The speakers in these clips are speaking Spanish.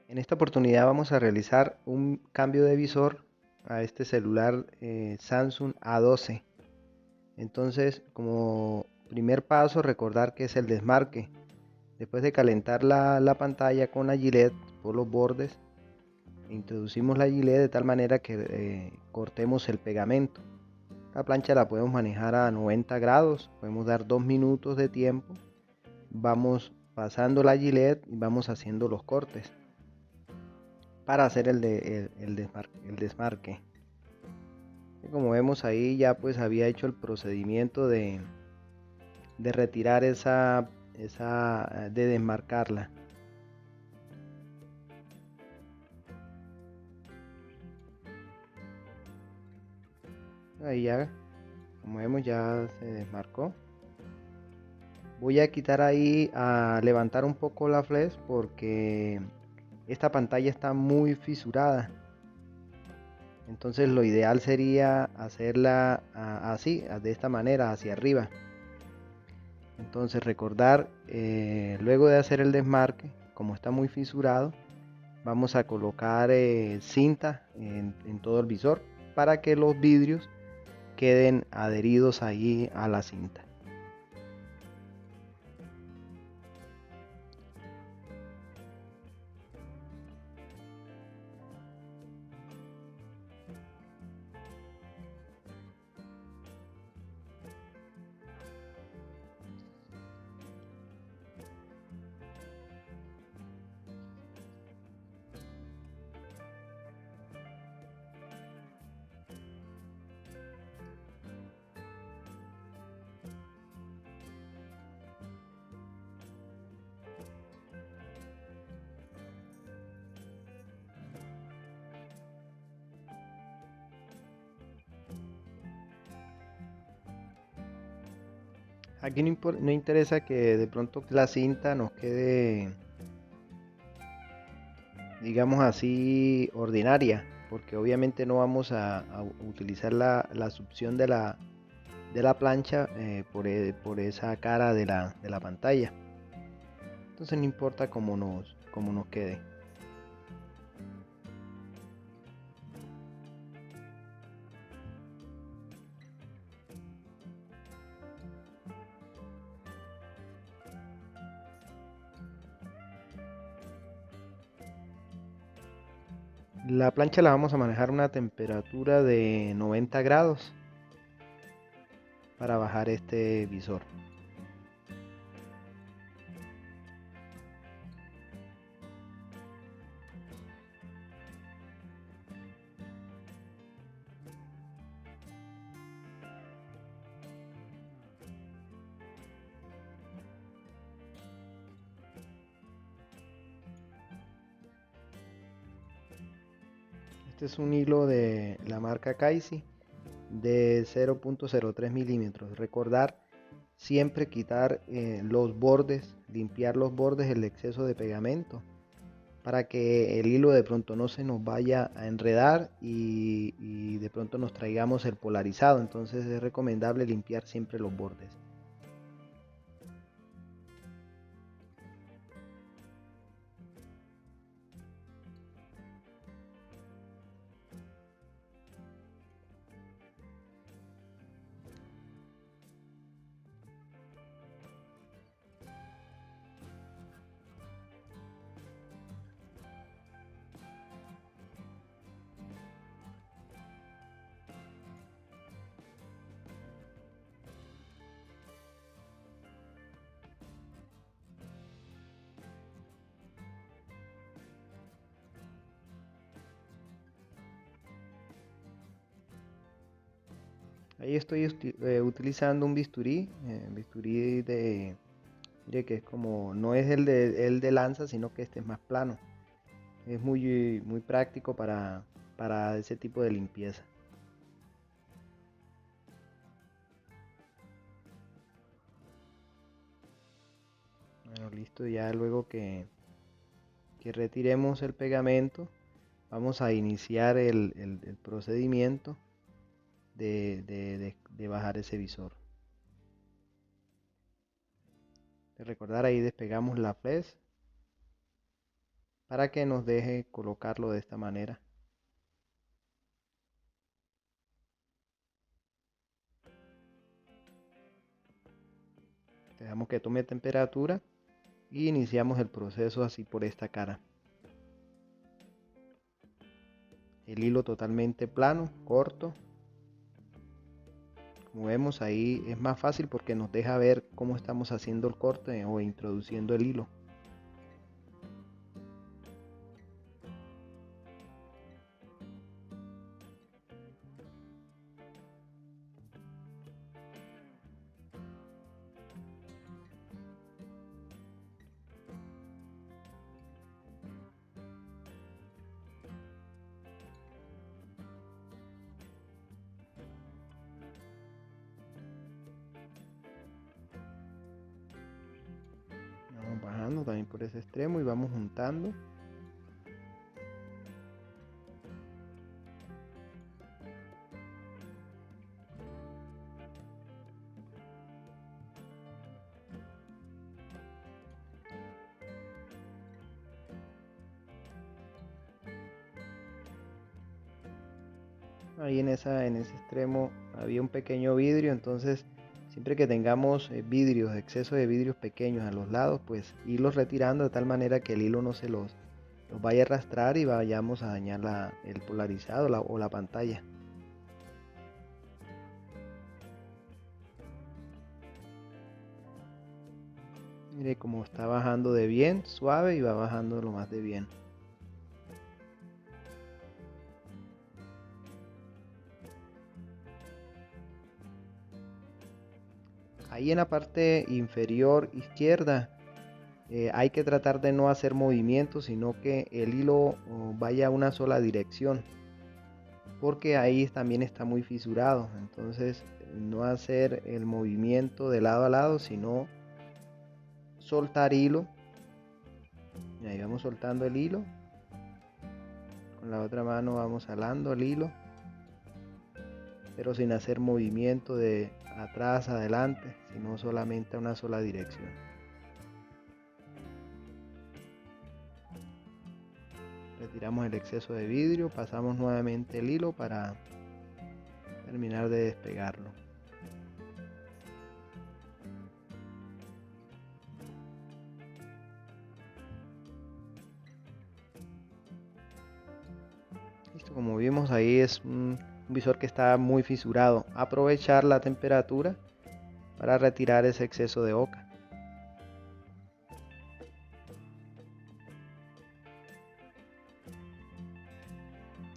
En esta oportunidad vamos a realizar un cambio de visor a este celular Samsung A12. Entonces, como primer paso, recordar que es el desmarque. Después de calentar la pantalla con la Gillette por los bordes, introducimos la Gillette de tal manera que cortemos el pegamento. La plancha la podemos manejar a 90 grados, podemos dar 2 minutos de tiempo. Vamos pasando la Gillette y vamos haciendo los cortes para hacer el desmarque. Y como vemos ahí ya pues había hecho el procedimiento de retirar de desmarcarla. Ahí ya, como vemos ya se desmarcó. Voy a quitar ahí, a levantar un poco la flex porque esta pantalla está muy fisurada. Entonces lo ideal sería hacerla así, de esta manera, hacia arriba. Entonces recordar, luego de hacer el desmarque, como está muy fisurado, vamos a colocar cinta en todo el visor para que los vidrios queden adheridos ahí a la cinta. Aquí no interesa que de pronto la cinta nos quede, digamos así, ordinaria, porque obviamente no vamos a utilizar la succión de la plancha por esa cara de la pantalla. Entonces no importa cómo nos quede. La plancha la vamos a manejar a una temperatura de 90 grados para bajar este visor. Este es un hilo de la marca Kaisi de 0.03 milímetros. Recordar siempre quitar los bordes, limpiar los bordes, el exceso de pegamento, para que el hilo de pronto no se nos vaya a enredar y de pronto nos traigamos el polarizado. Entonces es recomendable limpiar siempre los bordes. Ahí estoy utilizando un bisturí mire que es como, no es el de lanza, sino que este es más plano. Es muy práctico para ese tipo de limpieza. Bueno, listo, ya luego que retiremos el pegamento, vamos a iniciar el procedimiento de bajar ese visor. De recordar, ahí despegamos la flex para que nos deje colocarlo de esta manera. Dejamos que tome temperatura y iniciamos el proceso así por esta cara. El hilo totalmente plano, corto. Como vemos ahí es más fácil porque nos deja ver cómo estamos haciendo el corte o introduciendo el hilo. Vamos bajando también por ese extremo y vamos juntando. Ahí en ese extremo había un pequeño vidrio, entonces siempre que tengamos vidrios, exceso de vidrios pequeños a los lados, pues irlos retirando de tal manera que el hilo no se los vaya a arrastrar y vayamos a dañar el polarizado o la pantalla. Mire cómo está bajando de bien, suave, y va bajando lo más de bien. Ahí en la parte inferior izquierda hay que tratar de no hacer movimientos, sino que el hilo vaya a una sola dirección, porque ahí también está muy fisurado. Entonces no hacer el movimiento de lado a lado, sino soltar hilo. Y ahí vamos soltando el hilo, con la otra mano vamos jalando el hilo, pero sin hacer movimiento de atrás adelante, sino solamente a una sola dirección. Retiramos el exceso de vidrio, pasamos nuevamente el hilo para terminar de despegarlo. Listo, como vimos ahí es un visor que está muy fisurado. Aprovechar la temperatura para retirar ese exceso de oca.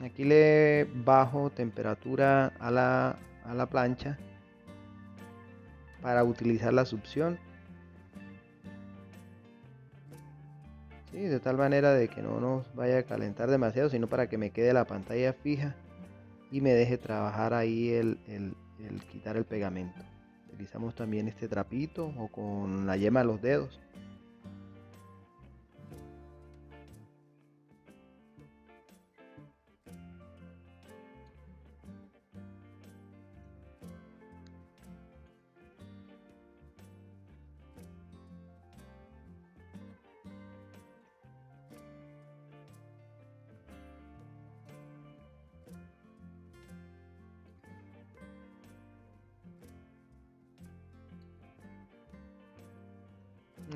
Aquí le bajo temperatura a la plancha para utilizar la succión. Sí, de tal manera de que no nos vaya a calentar demasiado, sino para que me quede la pantalla fija y me deje trabajar ahí el quitar el pegamento. Utilizamos también este trapito o con la yema de los dedos.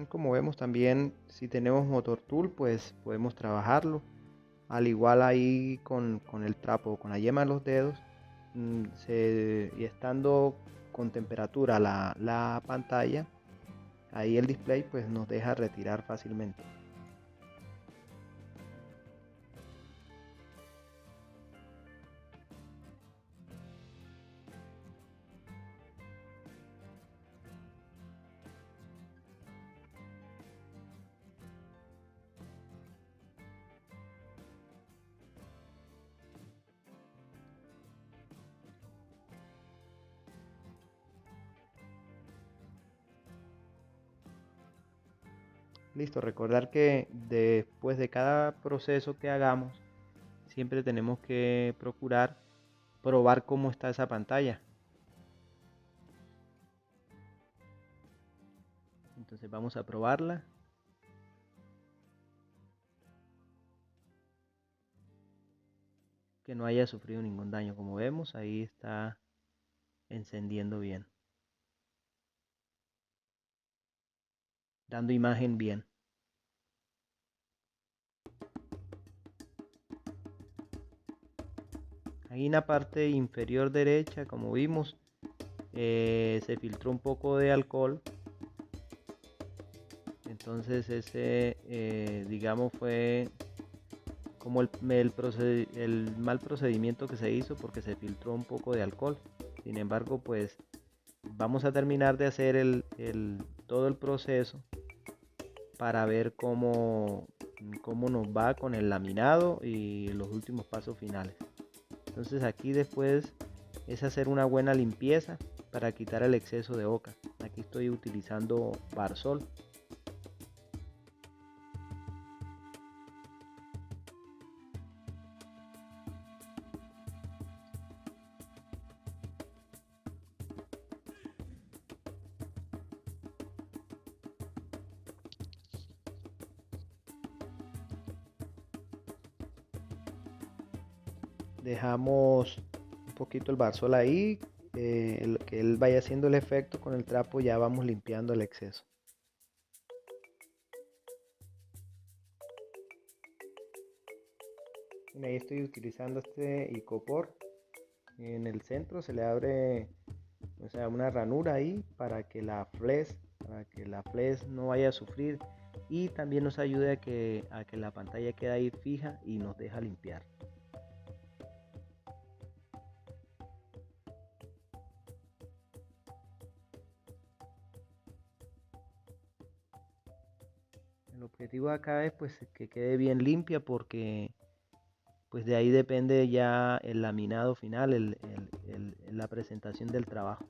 Como vemos también, si tenemos motor tool, pues podemos trabajarlo. Al igual ahí con el trapo, con la yema de los dedos, y estando con temperatura la pantalla, ahí el display pues nos deja retirar fácilmente. Listo, recordar que después de cada proceso que hagamos, siempre tenemos que procurar probar cómo está esa pantalla. Entonces vamos a probarla. que no haya sufrido ningún daño. Como vemos, ahí está encendiendo bien, dando imagen bien. Ahí en la parte inferior derecha, como vimos, se filtró un poco de alcohol. Entonces ese, digamos, fue como el mal procedimiento que se hizo, porque se filtró un poco de alcohol. Sin embargo, pues vamos a terminar de hacer todo el proceso para ver cómo nos va con el laminado y los últimos pasos finales. Entonces aquí después es hacer una buena limpieza para quitar el exceso de oca. Aquí estoy utilizando Barsol. Dejamos un poquito el Barsol ahí, que él vaya haciendo el efecto. Con el trapo ya vamos limpiando el exceso. Y ahí estoy utilizando este icopor. En el centro se le abre, o sea, una ranura ahí para que la flex no vaya a sufrir, y también nos ayude a que la pantalla quede ahí fija y nos deja limpiar. El objetivo acá es pues que quede bien limpia, porque pues de ahí depende ya el laminado final, la presentación del trabajo.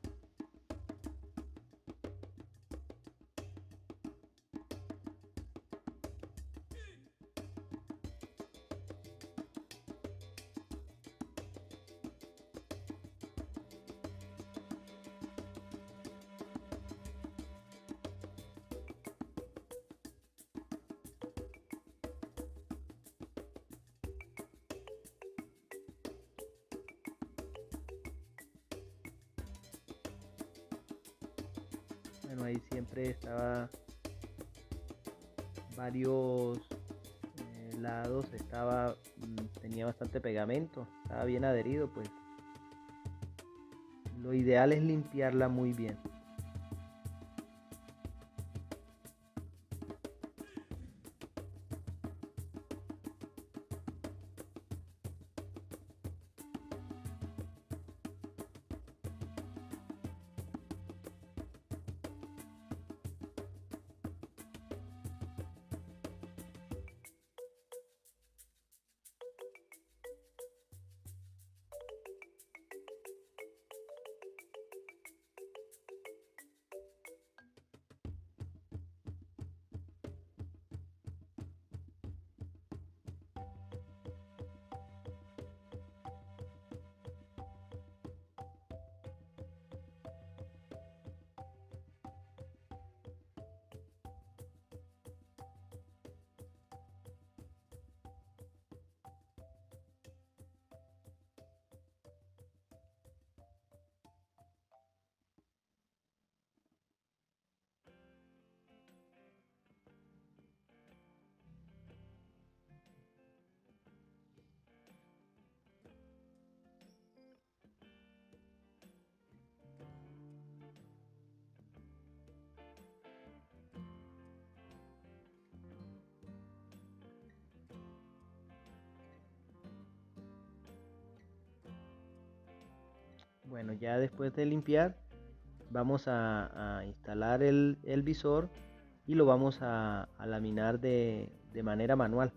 Bueno, ahí siempre estaba varios lados, tenía bastante pegamento, estaba bien adherido. Pues lo ideal es limpiarla muy bien. Bueno, ya después de limpiar, vamos a instalar el visor, y lo vamos a laminar de manera manual.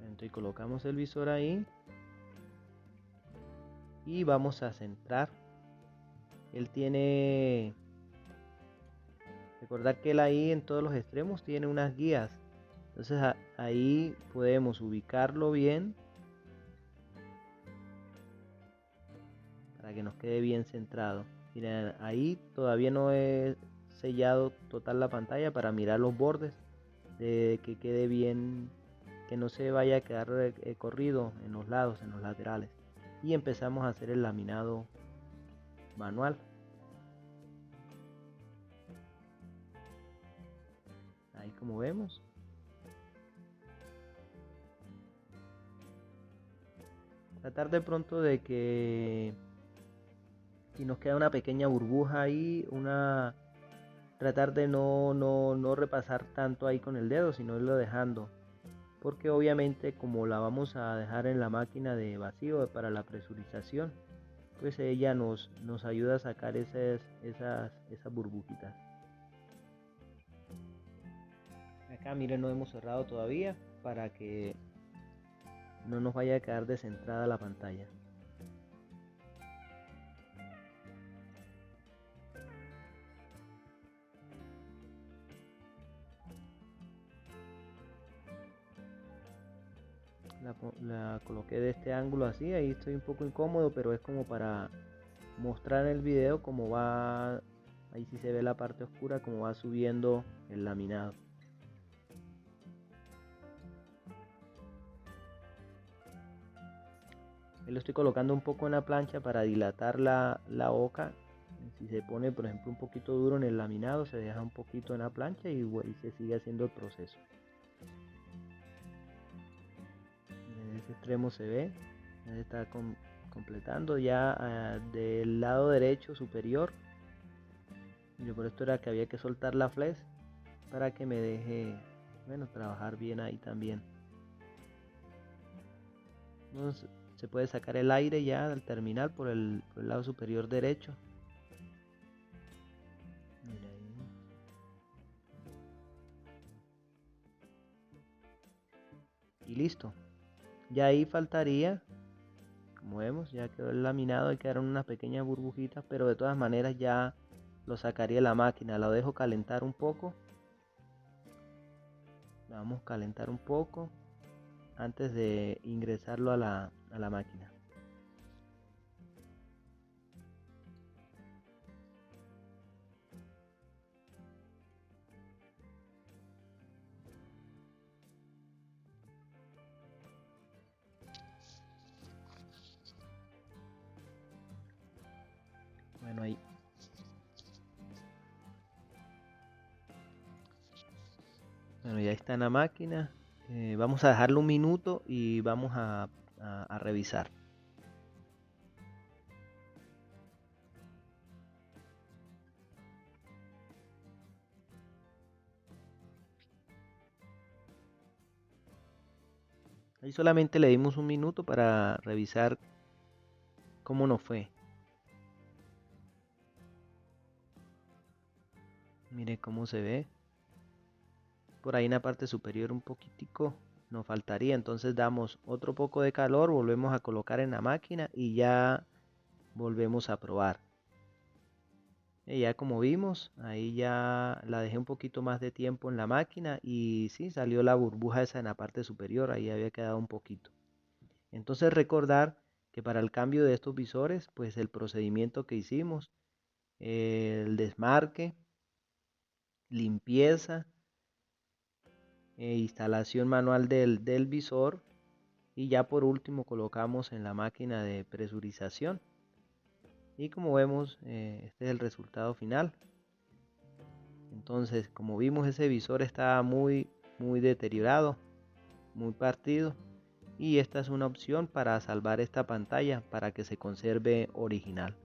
Entonces colocamos el visor ahí y vamos a centrar. Él tiene, Recordar que él ahí en todos los extremos tiene unas guías. Entonces ahí podemos ubicarlo bien para que nos quede bien centrado. Miren, ahí todavía no he sellado total la pantalla para mirar los bordes, de que quede bien, que no se vaya a quedar corrido en los lados, en los laterales. Y empezamos a hacer el laminado manual. Ahí como vemos. Tratar de pronto de que si nos queda una pequeña burbuja ahí, tratar de no repasar tanto ahí con el dedo, sino irlo dejando. Porque obviamente como la vamos a dejar en la máquina de vacío para la presurización, pues ella nos ayuda a sacar esas burbujitas. Acá miren, no hemos cerrado todavía para que no nos vaya a quedar descentrada la pantalla. La coloqué de este ángulo así, ahí estoy un poco incómodo, pero es como para mostrar en el video cómo va, ahí sí se ve la parte oscura, cómo va subiendo el laminado. Lo estoy colocando un poco en la plancha para dilatar la hoja. Si se pone por ejemplo un poquito duro en el laminado, se deja un poquito en la plancha y se sigue haciendo el proceso. En ese extremo se ve, ya se está completando ya del lado derecho superior. Y por esto era que había que soltar la flex para que me deje, bueno, trabajar bien ahí también. Entonces, se puede sacar el aire ya al terminal por el lado superior derecho. Mira ahí. Y listo. Ya ahí faltaría, como vemos, ya quedó el laminado, ahí quedaron unas pequeñas burbujitas, pero de todas maneras ya lo sacaría de la máquina. Lo dejo calentar un poco. Lo vamos a calentar un poco antes de ingresarlo a la máquina. Bueno, ahí. Bueno, ya está en la máquina. Vamos a dejarlo un minuto y vamos a revisar. Ahí solamente le dimos un minuto para revisar cómo nos fue. Mire cómo se ve. Por ahí en la parte superior un poquitico nos faltaría. Entonces damos otro poco de calor, volvemos a colocar en la máquina y ya volvemos a probar. Y ya como vimos, ahí ya la dejé un poquito más de tiempo en la máquina y sí, salió la burbuja esa en la parte superior, ahí había quedado un poquito. Entonces recordar que para el cambio de estos visores, pues el procedimiento que hicimos, el desmarque, limpieza, instalación manual del visor y ya por último colocamos en la máquina de presurización. Y como vemos, este es el resultado final. Entonces, como vimos, ese visor está muy deteriorado, muy partido, y esta es una opción para salvar esta pantalla para que se conserve original.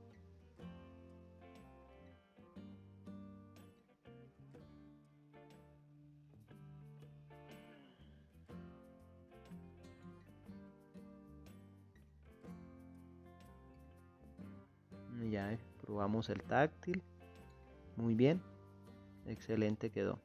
Ya probamos el táctil, muy bien, excelente quedó.